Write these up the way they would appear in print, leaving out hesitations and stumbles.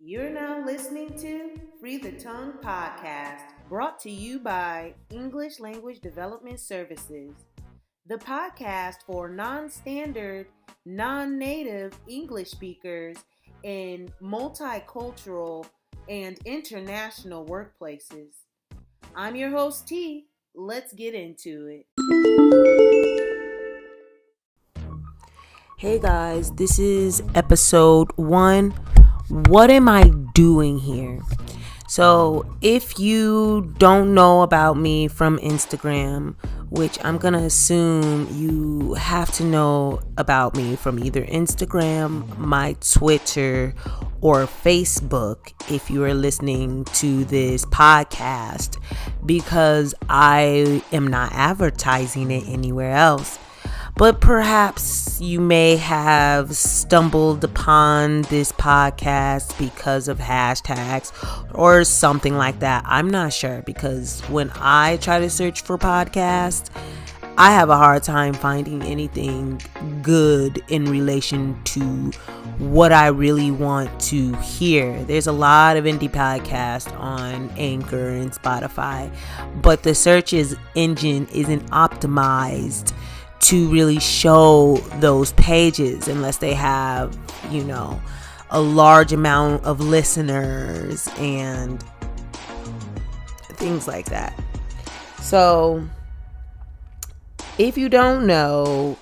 You're now listening to Free the Tongue Podcast, brought to you by English Language Development Services, the podcast for non-standard, non-native English speakers in multicultural and international workplaces. I'm your host, T. Let's get into it. Hey guys, this is episode 1. What am I doing here? So if you don't know about me from Instagram, which I'm going to assume you have to know about me from either Instagram, my Twitter, or Facebook if you are listening to this podcast, because I am not advertising it anywhere else. But perhaps you may have stumbled upon this podcast because of hashtags or something like that. I'm not sure, because when I try to search for podcasts, I have a hard time finding anything good in relation to what I really want to hear. There's a lot of indie podcasts on Anchor and Spotify, but the search engine isn't optimized to really show those pages unless they have, a large amount of listeners and things like that. So if you don't know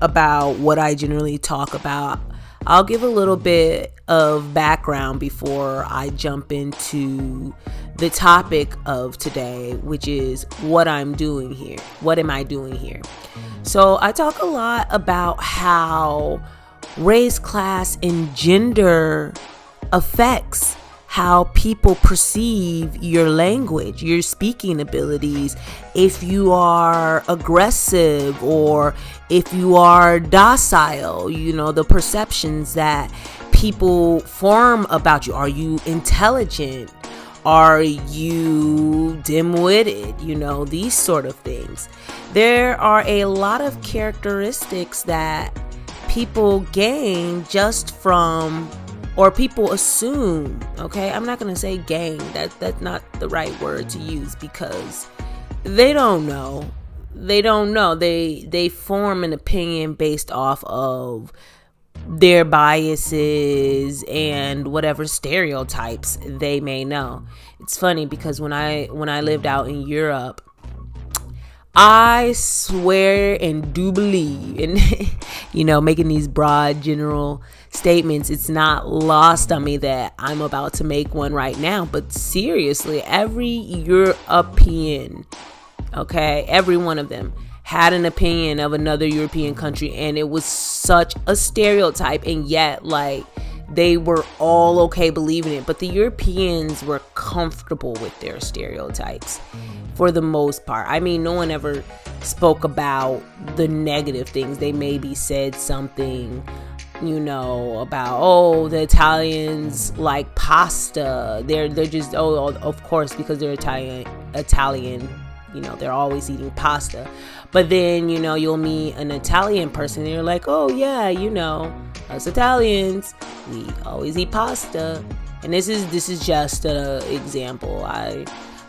about what I generally talk about, I'll give a little bit of background before I jump into the topic of today, which is what I'm doing here. What am I doing here? So I talk a lot about how race, class, and gender affects how people perceive your language, your speaking abilities, if you are aggressive or if you are docile, the perceptions that people form about you. Are you intelligent? Are you dim-witted? These sort of things. There are a lot of characteristics that people gain just from, or people assume, okay? I'm not going to say gain. That's not the right word to use, because they don't know. They don't know. They form an opinion based off of their biases and whatever stereotypes they may know. It's funny because when I lived out in Europe, I swear and do believe in, making these broad general statements. It's not lost on me that I'm about to make one right now. But seriously, every European, okay, every one of them had an opinion of another European country, and it was such a stereotype, and yet they were all okay believing it. But the Europeans were comfortable with their stereotypes for the most part. I mean, no one ever spoke about the negative things. They maybe said something, about, the Italians like pasta. They're just, of course, because they're Italian, they're always eating pasta. But then, you'll meet an Italian person and you're like, oh yeah, us Italians, we always eat pasta. And this is just an example.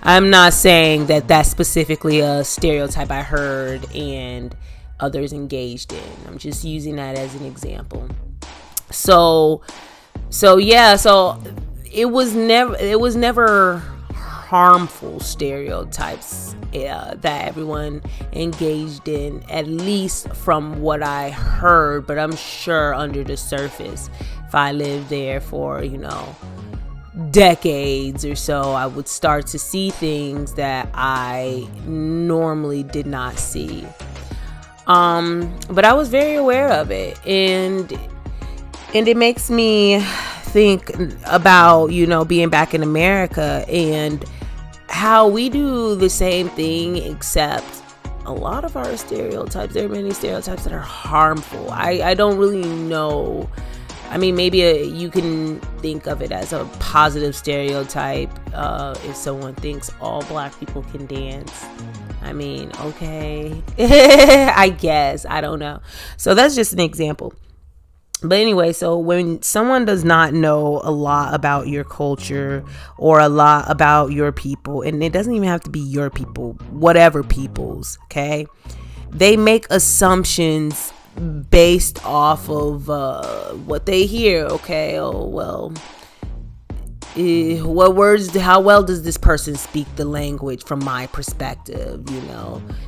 I'm not saying that that's specifically a stereotype I heard and others engaged in. I'm just using that as an example. So it was never harmful stereotypes that everyone engaged in, at least from what I heard. But I'm sure under the surface, if I lived there for decades or so, I would start to see things that I normally did not see. But I was very aware of it, and it makes me think about being back in America and how we do the same thing, except a lot of our stereotypes, there are many stereotypes that are harmful. I don't really know. I mean, maybe you can think of it as a positive stereotype if someone thinks all black people can dance. I mean, okay, I guess, I don't know. So that's just an example. But anyway, so when someone does not know a lot about your culture or a lot about your people, and it doesn't even have to be your people, whatever people's, okay, they make assumptions based off of what they hear. Okay, oh well, what words, how well does this person speak the language from my perspective?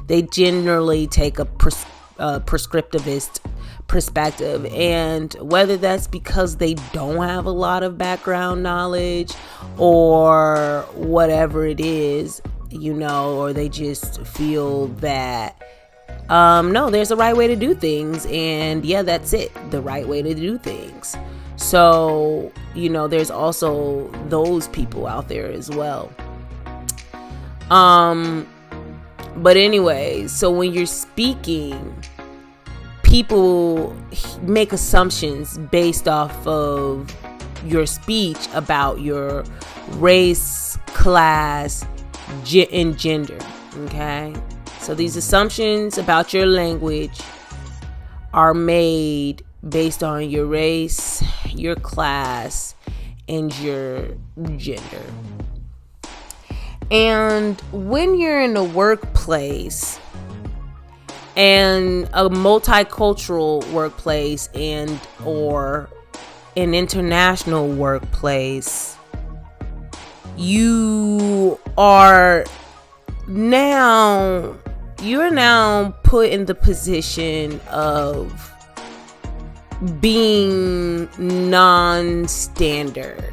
They generally take a prescriptivist perspective, and whether that's because they don't have a lot of background knowledge or whatever it is, or they just feel that no, there's a right way to do things, and yeah, that's it, the right way to do things. So there's also those people out there as well. But anyway, so when you're speaking, people make assumptions based off of your speech about your race, class, and gender. Okay? So these assumptions about your language are made based on your race, your class, and your gender. And when you're in a workplace, and a multicultural workplace and or an international workplace, you're now put in the position of being non-standard.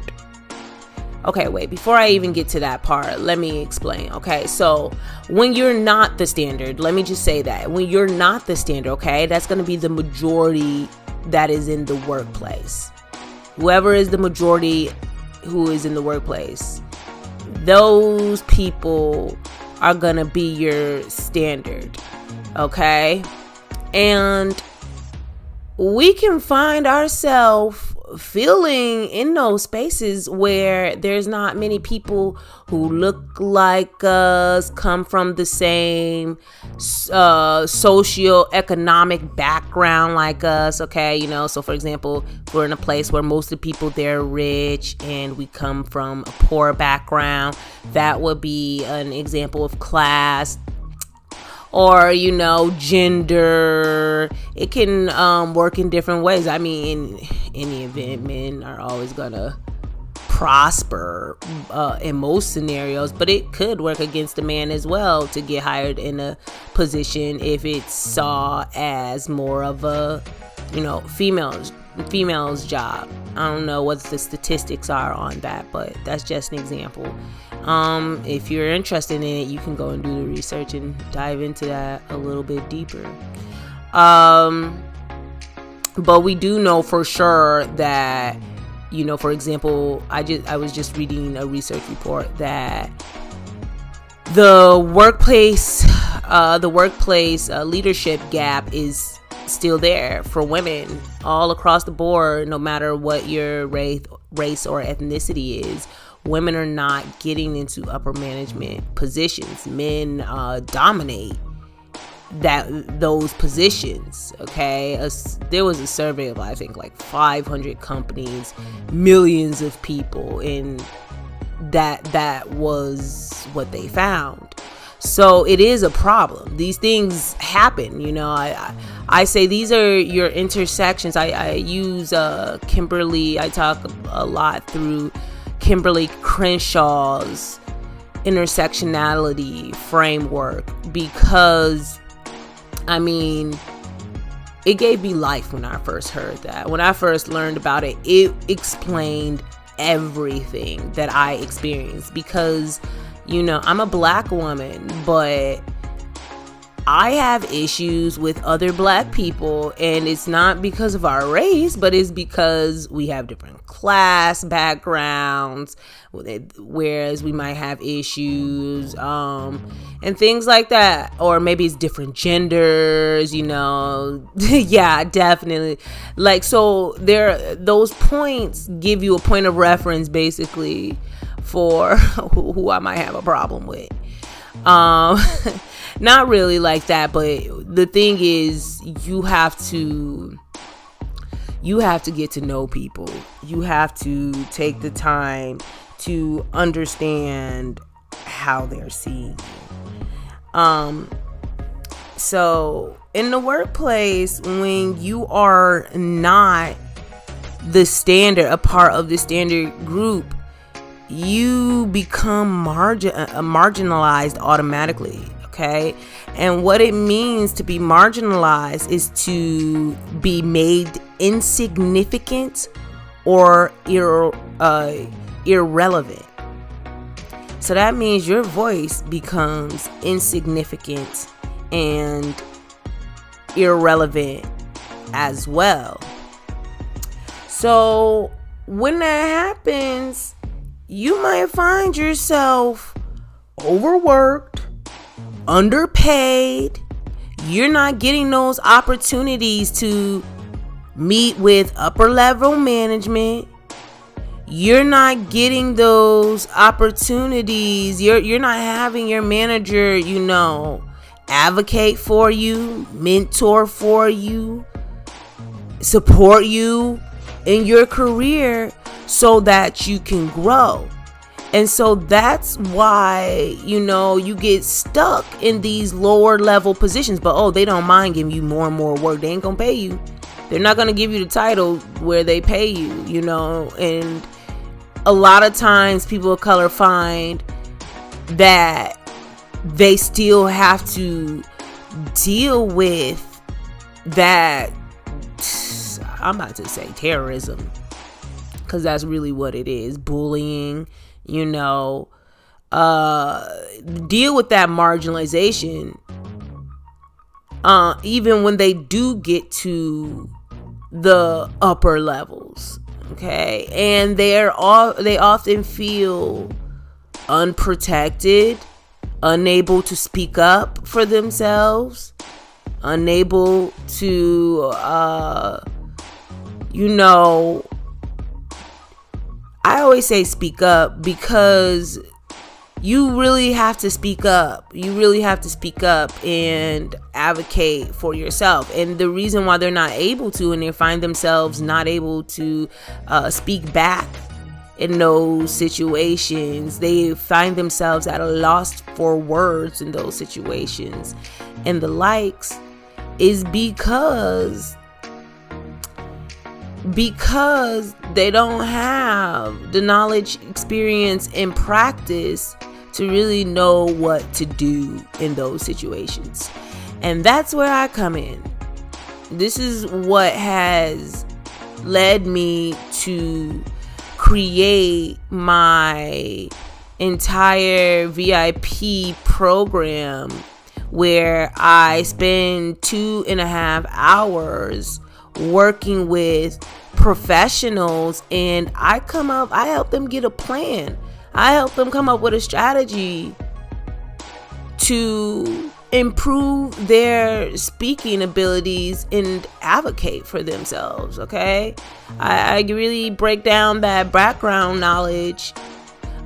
Okay, wait, before I even get to that part, let me explain. Okay, so when you're not the standard, let me just say that. When you're not the standard, okay, that's going to be the majority that is in the workplace. Whoever is the majority who is in the workplace, those people are going to be your standard, okay? And we can find ourselves feeling in those spaces where there's not many people who look like us, come from the same socio-economic background like us, okay? So for example, if we're in a place where most of the people there are rich and we come from a poor background, that would be an example of class. Or gender. It can work in different ways. I mean, in any event, men are always gonna prosper in most scenarios, but it could work against a man as well to get hired in a position if it's saw as more of a female's job. I don't know what the statistics are on that, but that's just an example. If you're interested in it, you can go and do the research and dive into that a little bit deeper. But we do know for sure that, for example, I was just reading a research report that the workplace leadership gap is still there for women all across the board, no matter what your race or ethnicity is. Women are not getting into upper management positions. Men dominate those positions. Okay, there was a survey of I think like 500 companies, millions of people, and that was what they found. So it is a problem. These things happen. I say these are your intersections. I use Kimberly. I talk a lot through Kimberly Crenshaw's intersectionality framework because, it gave me life when I first heard that. When I first learned about it, it explained everything that I experienced because, I'm a Black woman, but I have issues with other Black people, and it's not because of our race, but it's because we have different class backgrounds, whereas we might have issues and things like that, or maybe it's different genders, yeah, definitely. So those points give you a point of reference basically for who I might have a problem with. Not really like that, but the thing is, you have to you have to get to know people. You have to take the time to understand how they're seeing you. So in the workplace, when you are not the standard, a part of the standard group, you become marginalized automatically. Okay. And what it means to be marginalized is to be made insignificant or irrelevant. So that means your voice becomes insignificant and irrelevant as well. So when that happens, you might find yourself overworked, underpaid. You're not getting those opportunities to meet with upper level management. You're not getting those opportunities. You're not having your manager, advocate for you, mentor for you, support you in your career so that you can grow. And so that's why, you get stuck in these lower level positions. But, they don't mind giving you more and more work. They ain't going to pay you. They're not going to give you the title where they pay you, And a lot of times people of color find that they still have to deal with that. I'm about to say terrorism, because that's really what it is. Bullying, deal with that marginalization, even when they do get to the upper levels. Okay. And they often feel unprotected, unable to speak up for themselves, unable to, I always say speak up, because you really have to speak up. You really have to speak up and advocate for yourself. And the reason why they're not able to, and they find themselves not able to speak back in those situations, they find themselves at a loss for words in those situations and the likes, is because they don't have the knowledge, experience, and practice to really know what to do in those situations. And that's where I come in. This is what has led me to create my entire VIP program, where I spend 2.5 hours working with professionals, and I help them get a plan. I help them come up with a strategy to improve their speaking abilities and advocate for themselves. Okay. I really break down that background knowledge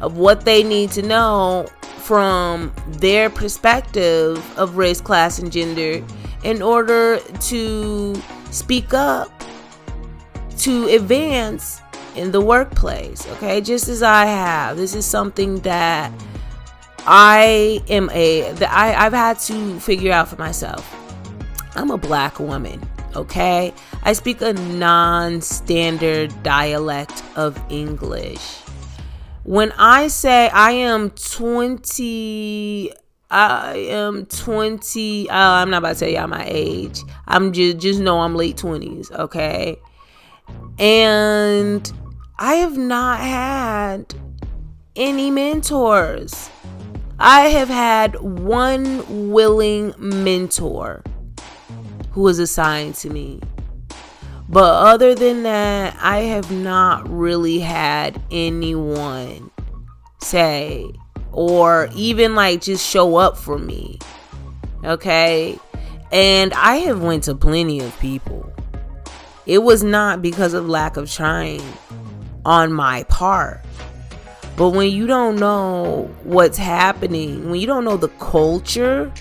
of what they need to know from their perspective of race, class, and gender in order to speak up, to advance in the workplace. Okay, just as I have. This is something that I've had to figure out for myself. I'm a Black woman. Okay, I speak a non-standard dialect of English. When I say I am 20, I'm not about to tell y'all my age. I'm just know I'm late 20s, okay? And I have not had any mentors. I have had one willing mentor who was assigned to me. But other than that, I have not really had anyone say or even just show up for me. Okay? And I have went to plenty of people. It was not because of lack of trying on my part. But when you don't know what's happening, when you don't know the culture,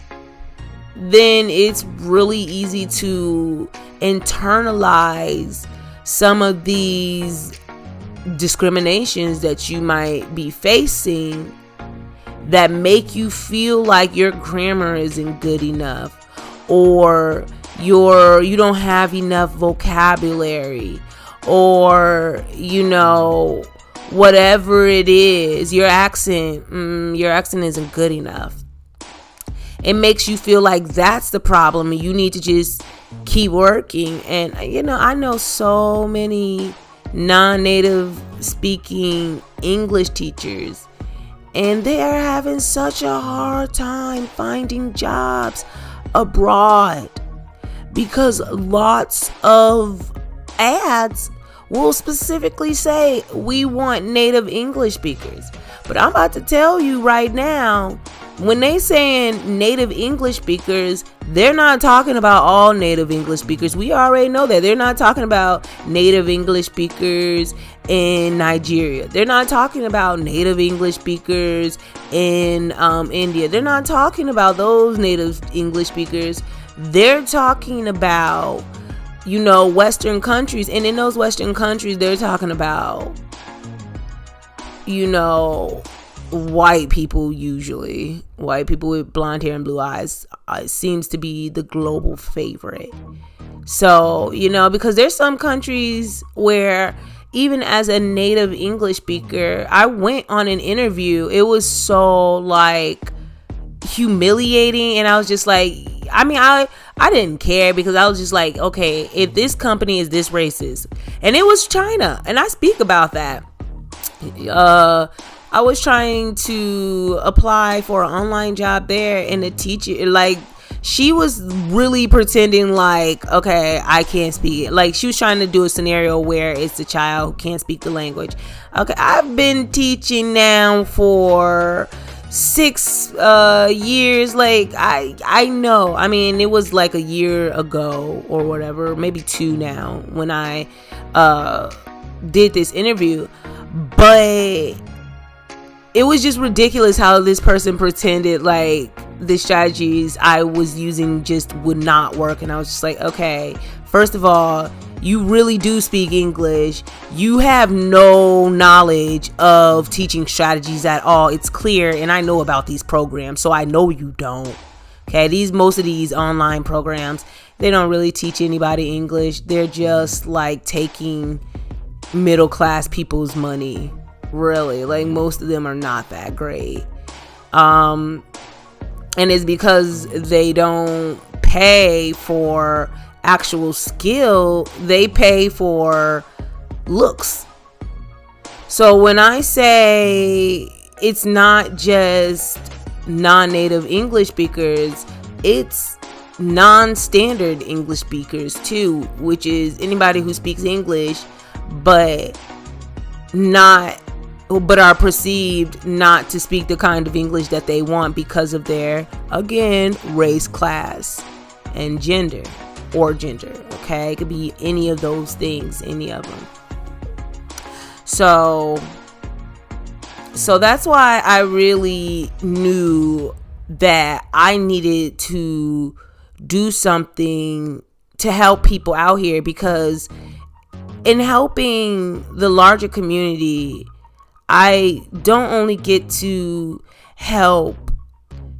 then it's really easy to internalize some of these discriminations that you might be facing that make you feel like your grammar isn't good enough, or you don't have enough vocabulary, or whatever it is, your accent isn't good enough. It makes you feel like that's the problem and you need to just keep working. And I know so many non-native speaking English teachers, and they are having such a hard time finding jobs abroad because lots of ads will specifically say, we want native English speakers. But I'm about to tell you right now, when they saying native English speakers, they're not talking about all native English speakers. We already know that. They're not talking about native English speakers in Nigeria. They're not talking about native English speakers in India. They're not talking about those native English speakers. They're talking about, Western countries. And in those Western countries, they're talking about, white people. Usually white people with blonde hair and blue eyes seems to be the global favorite. So because there's some countries where, even as a native English speaker, I went on an interview, it was so humiliating, and I was just like, I didn't care, because I was just like, okay, if this company is this racist, and it was China, and I speak about that. I was trying to apply for an online job there, and the teacher, she was really pretending okay, I can't speak it. She was trying to do a scenario where it's a child who can't speak the language. Okay, I've been teaching now for 6 years. I know. It was a year ago or whatever, maybe 2 now, when I did this interview. But it was just ridiculous how this person pretended the strategies I was using just would not work. And I was just like, okay, first of all, you really do speak English. You have no knowledge of teaching strategies at all. It's clear, and I know about these programs, so I know you don't. Okay, most of these online programs, they don't really teach anybody English. They're just taking middle class people's money. Really, most of them are not that great. And it's because they don't pay for actual skill, they pay for looks. So when I say it's not just non-native English speakers, it's non-standard English speakers too, which is anybody who speaks English but are perceived not to speak the kind of English that they want because of their, again, race, class, and gender. Okay, it could be any of those things, any of them. So that's why I really knew that I needed to do something to help people out here, because in helping the larger community, I don't only get to help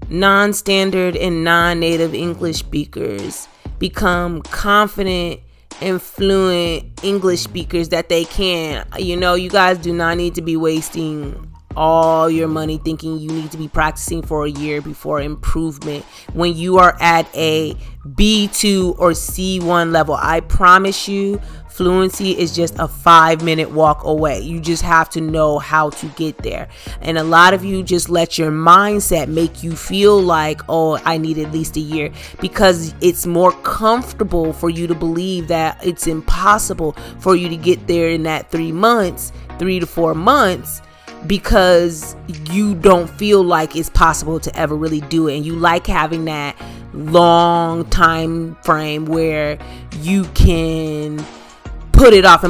non-standard and non-native English speakers become confident and fluent English speakers that they can. You guys do not need to be wasting all your money thinking you need to be practicing for a year before improvement when you are at a B2 or C1 level. I promise you, fluency is just a 5-minute walk away. You just have to know how to get there. And a lot of you just let your mindset make you feel like, oh, I need at least a year, because it's more comfortable for you to believe that it's impossible for you to get there in that 3 to 4 months, because you don't feel like it's possible to ever really do it. And you like having that long time frame where you can put it off.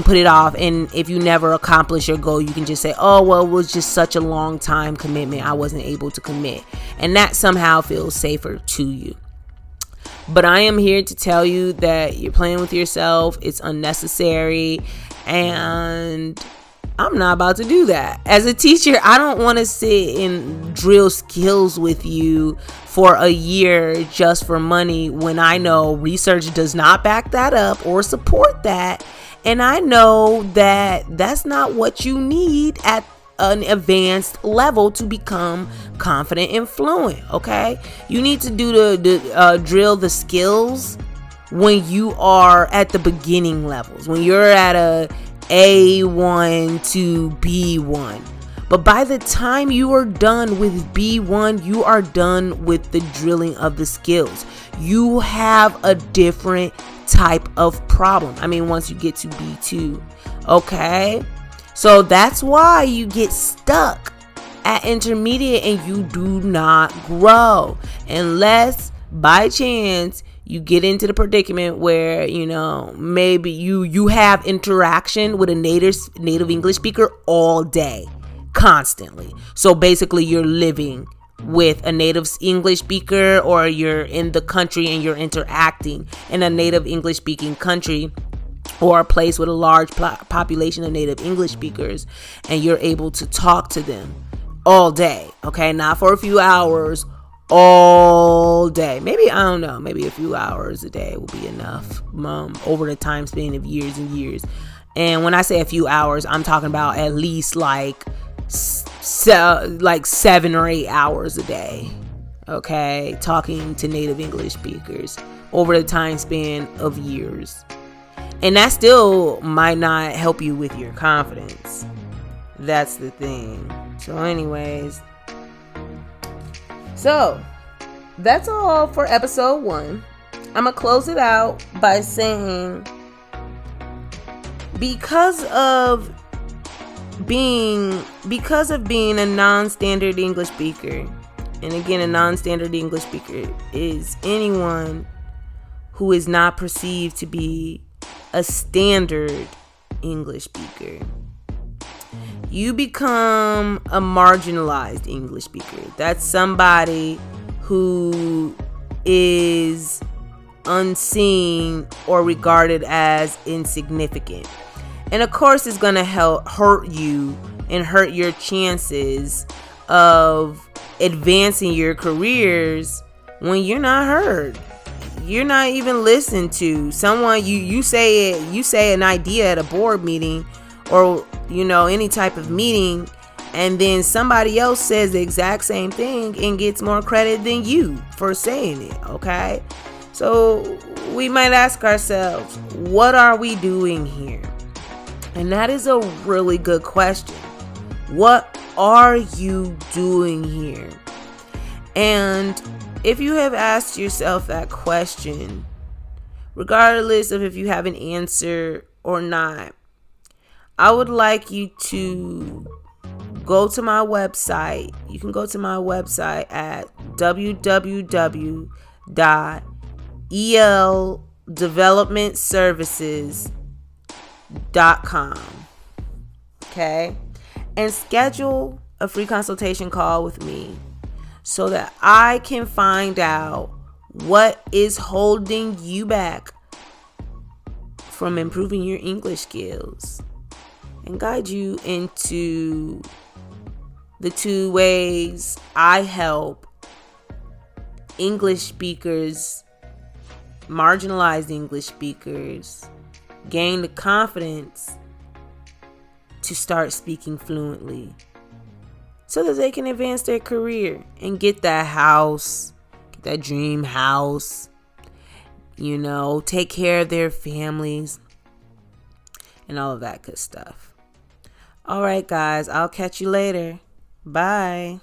And if you never accomplish your goal, you can just say, oh, well, it was just such a long time commitment, I wasn't able to commit. And that somehow feels safer to you. But I am here to tell you that you're playing with yourself. It's unnecessary. And I'm not about to do that. As a teacher, I don't want to sit and drill skills with you for a year just for money when I know research does not back that up or support that. And I know that that's not what you need at an advanced level to become confident and fluent. Okay, you need to do drill the skills when you are at the beginning levels, when you're at a A1 to B1. But by the time you are done with B1, you are done with the drilling of the skills. You have a different type of problem. I mean, once you get to B2, okay? So that's why you get stuck at intermediate and you do not grow unless by chance you get into the predicament where, you know, maybe you have interaction with a native English speaker all day, constantly. So basically you're living with a native English speaker, or you're in the country and you're interacting in a native English speaking country or a place with a large population of native English speakers, and you're able to talk to them all day. Okay, not for a few hours, all day. Maybe, I don't know, maybe a few hours a day will be enough over the time span of years and years. And when I say a few hours, I'm talking about at least like 7 or 8 hours a day. Okay, talking to native English speakers over the time span of years. And that still might not help you with your confidence. That's the thing. So anyways, so that's all for episode 1. I'm gonna close it out by saying, because of being a non-standard English speaker, and again, a non-standard English speaker is anyone who is not perceived to be a standard English speaker. You become a marginalized English speaker. That's somebody who is unseen or regarded as insignificant. And of course, it's going to hurt you and hurt your chances of advancing your careers when you're not heard. You're not even listened to. Someone you say an idea at a board meeting, or you know, any type of meeting, and then somebody else says the exact same thing and gets more credit than you for saying it. Okay, so we might ask ourselves, what are we doing here? And that is a really good question. What are you doing here? And if you have asked yourself that question, regardless of if you have an answer or not, I would like you to go to my website. You can go to my website at www.eldevelopmentservices.com. Okay? And schedule a free consultation call with me so that I can find out what is holding you back from improving your English skills and guide you into the 2 ways I help English speakers, marginalized English speakers, gain the confidence to start speaking fluently so that they can advance their career and get that house, get that dream house, you know, take care of their families and all of that good stuff. All right, guys, I'll catch you later. Bye.